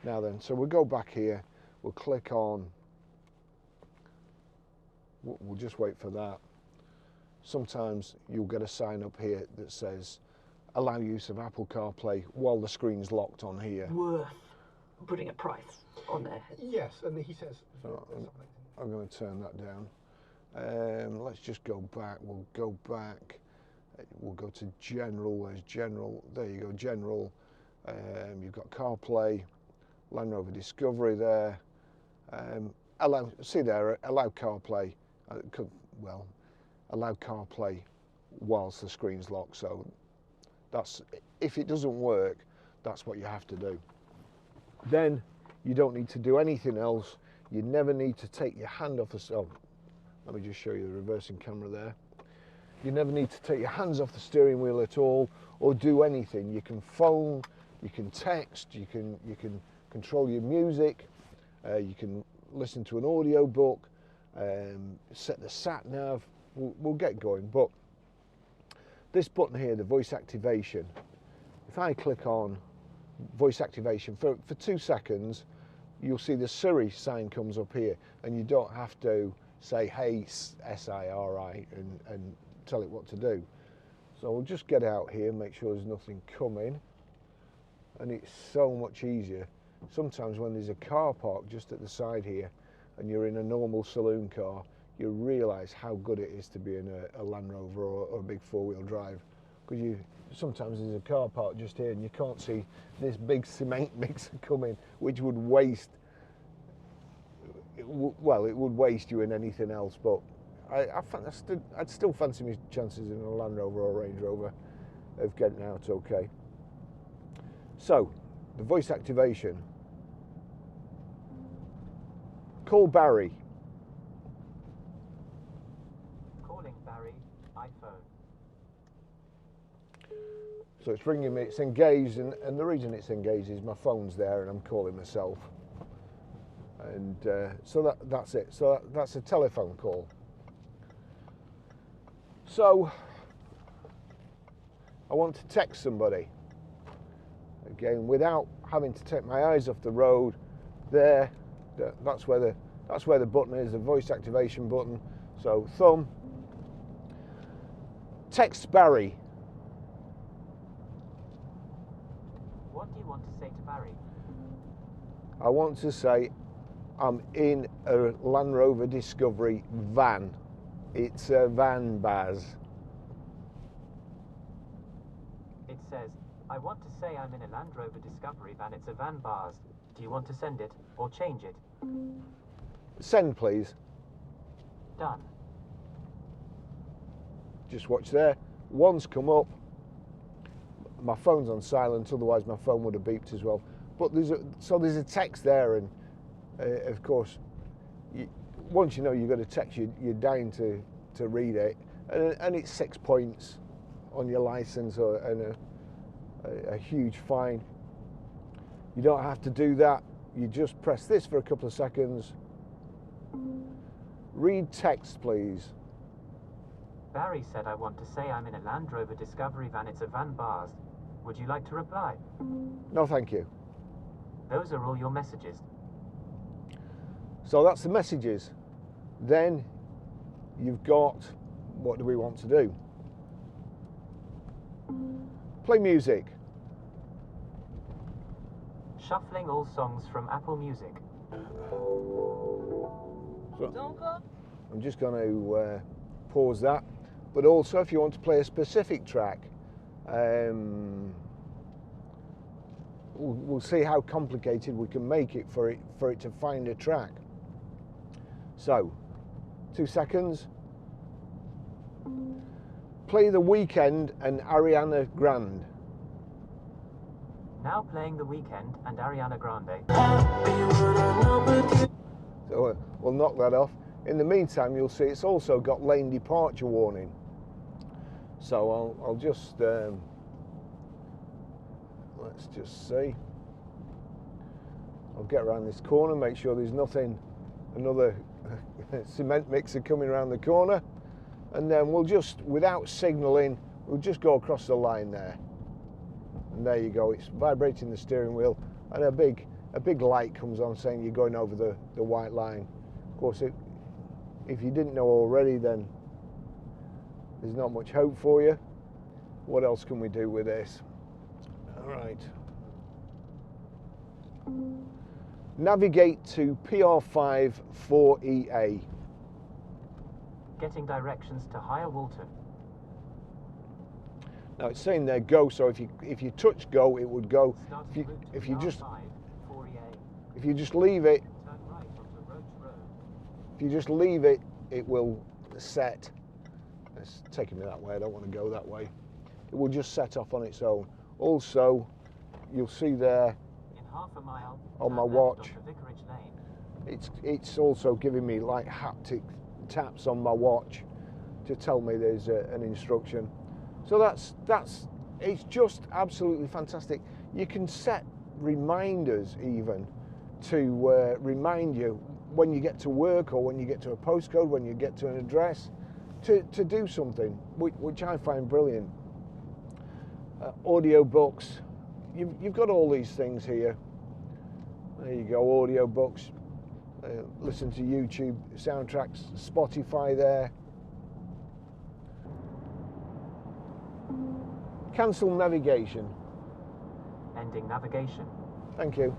Now then, so we'll go back here, we'll click on, we'll just wait for that. Sometimes you'll get a sign up here that says allow use of Apple CarPlay while the screen's locked on here. Worth putting a price on there. Yes, and he says. So I'm going to turn that down. Let's just go back. We'll go back. We'll go to General. Where's General? There you go, General. You've got CarPlay, Land Rover Discovery there. See there, allow CarPlay. Well, allow CarPlay whilst the screen's locked. So that's, if it doesn't work, that's what you have to do. Then you don't need to do anything else. You never need to take your hand off the, oh, let me just show you the reversing camera there. You never need to take your hands off the steering wheel at all, or do anything. You can phone, you can text, you can control your music, you can listen to an audio book, set the sat nav. We'll get going. But this button here, the voice activation, if I click on voice activation for 2 seconds, you'll see the Siri sign comes up here, and you don't have to say hey SIRI and tell it what to do. So we'll just get out here, make sure there's nothing coming, and it's so much easier. Sometimes when there's a car park just at the side here and you're in a normal saloon car, you realise how good it is to be in a Land Rover or a big four-wheel drive, because sometimes there's a car park just here and you can't see this big cement mixer coming, which would waste, well, it would waste you in anything else. But I'd still fancy my chances in a Land Rover or Range Rover of getting out okay. So, the voice activation. Call Barry. Calling Barry, iPhone. So it's ringing me, it's engaged, and the reason it's engaged is my phone's there and I'm calling myself. And so that's it. So that's a telephone call. So I want to text somebody. Again, without having to take my eyes off the road. There, that's where the button is, the voice activation button. So thumb, text Barry. What do you want to say to Barry? I want to say I'm in a Land Rover Discovery van. It's a van, Baz. It says, I want to say I'm in a Land Rover Discovery van. It's a van, Bars. Do you want to send it or change it? Send, please. Done. Just watch there. One's come up. My phone's on silent, otherwise my phone would have beeped as well. But there's a text there, and of course, once you know you've got a text, you're dying to read it, and it's 6 points on your license and a huge fine. You don't have to do that. You just press this for a couple of seconds. Read text, please. Barry said I want to say I'm in a Land Rover Discovery van. It's a van, Bars. Would you like to reply? No, thank you. Those are all your messages. So that's the messages. Then you've got, what do we want to do? Play music. Shuffling all songs from Apple Music. So I'm just going to pause that. But also, if you want to play a specific track, we'll see how complicated we can make it for it to find a track. So, 2 seconds. Play The Weeknd and Ariana Grande. Now playing The Weeknd and Ariana Grande. So we'll knock that off. In the meantime, you'll see it's also got lane departure warning. So I'll just let's just see. I'll get around this corner, make sure there's nothing, another cement mixer coming around the corner, and then we'll just, without signalling, we'll just go across the line there. And there you go, it's vibrating the steering wheel, and a big a big light comes on saying you're going over the white line. Of course, if you didn't know already, then there's not much hope for you. What else can we do with this? All right. Navigate to PR5 4EA. Getting directions to Higher Walton. Now it's saying there go, so if you touch go, it would go. Starting route to If you just PR5 4EA. if you just leave it, Turn right onto Roach Road. if you just leave it, it will set. It's taking me that way. I don't want to go that way. It will just set off on its own. Also, you'll see there In half a mile, on turn my left watch, onto Vicarage Lane. it's also giving me like haptic taps on my watch to tell me there's an instruction. So it's just absolutely fantastic. You can set reminders even to remind you when you get to work or when you get to a postcode, when you get to an address, to do something, which I find brilliant. Audio books, you've got all these things here. There you go, audio books. Listen to YouTube soundtracks, Spotify there. Cancel navigation. Ending navigation. Thank you.